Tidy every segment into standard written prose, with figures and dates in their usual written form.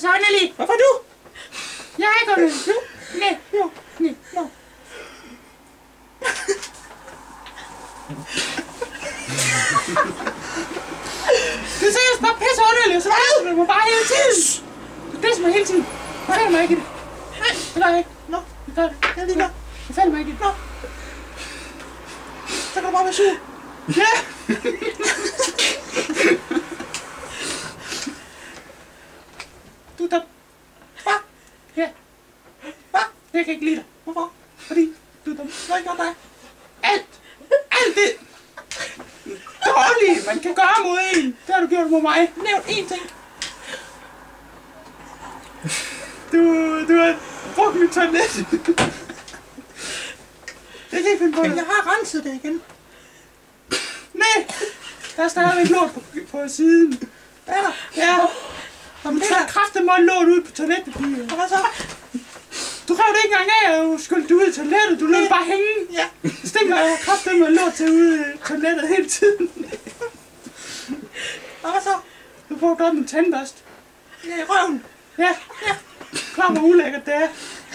Så Anneli. Hvorfor du? Jeg er ikke underlig. Du? Nej. Jo. Nej. Jo. Du er seriøst bare pisse underlig, så pisser du mig bare hele tiden. Du pisser mig hele tiden. Jeg falder mig ikke i det. Nej, det gør jeg ikke. Nå. Jeg gør det. Jeg er lige der. Jeg falder mig ikke i det. Nå. Så kan du bare være sur. Ja. Du er dum. Hvad? Ja. Hvad? Jeg kan ikke lide dig. Hvorfor? Fordi du er dum. Hvad har jeg gjort dig? Alt det dårlige, man kan gøre mod en, det har du gjort mod mig. Nævn én ting. Du har brugt mit toilet. Det kan jeg finde på. Men jeg har renset det igen. Nej, der er stadigvæk lort på siden. Hvad er der? Ja. Og man tager kraftigt meget lort ud på toiletpapiret. Og hvad så? Du rev det ikke engang af, og du skyldte ud i toilettet. Du lød bare hænge. Ja. Det stinker kraftigt med lort til ude i toilettet hele tiden. Og hvad så? Du brugte op en tandbørst. Ja, i røven. Ja. Klar, hvor ulækkert det er.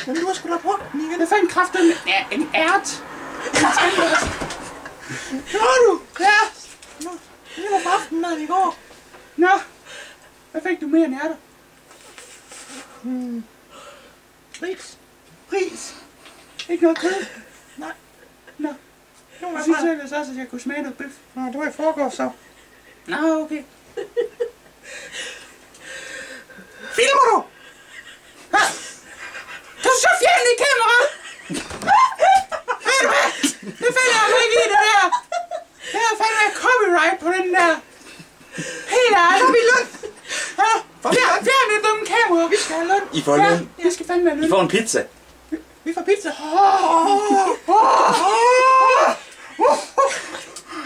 Men du har sgu da brugt den igen. Jeg fandt kraftigt en ært. En tandbørst. Gjorde du? Ja. Nå, det var på aftenen i går. Nå. Hvad fik du mere end ærter? Ris. Ikke noget kød? Nej. Nå. Nu Jeg synes ellers også, at jeg kunne smage noget bøf. Nå, det var i forgårs så. Nå, okay. Filmer du? Du er så fjendtlig i kameraet! Ved du hvad? Det finder jeg mig ikke i, det der. Det er fandme copyright på den der. Helt ærligt. Så er vi løn. Fjern det dumme kamera. Vi skal have løn. I får Ja, løn. vi skal fandme have løn. I får en pizza. Vi får pizza.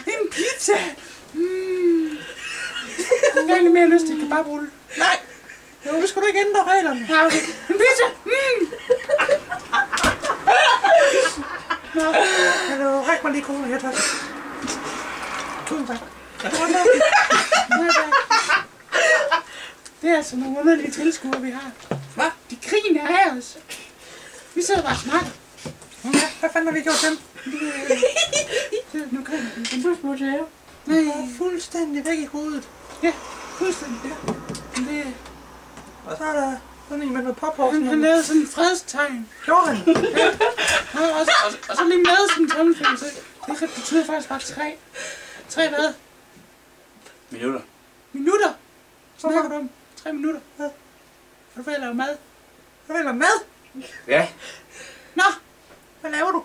En pizza. Jeg har lidt mere lyst til kebabrulle. Nej. Jo, nu skal du ikke ændre reglerne. Ja, okay. En pizza. Nå. Kan du række mig lige cola her, tak? Tusind tak. Det er altså nogle underlige tilskuere, vi har. Hvad? De griner af os. Vi sidder bare og snakker. Ja, hvad fanden har vi gjort dem? Nu griner de. En busmotel. Nej. Jeg er fuldstændig væk i hovedet. Ja, fuldstændig. Ja. Det, Og så er der sådan en med noget pophår. han lavede sådan en fredstegn. Gjorde han? Ja, og så lige med sådan en tommelfinger. Så det betyder faktisk bare 3. 3 hvad? Minutter. Minutter? Snakker du om? 3 minutter? Ja. Og du vil lave mad? Jeg vil have mad. Ja. Nå! Hvad laver du?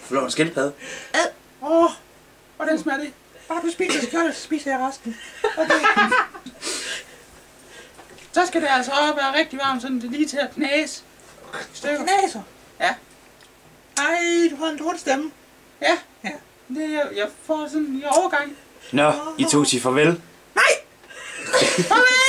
Får lov en skildpadde. Hvordan smager det? Bare du spiser, så spiser jeg resten. Okay. Så skal det altså også være rigtig varmt, sådan det lige til at knæse. Stykker. Knaser. Ja. Ej, du har en dårlig stemme. Ja. Ja. Det, jeg får sådan en overgang. Nå, I to siger farvel. Nej! Farvel!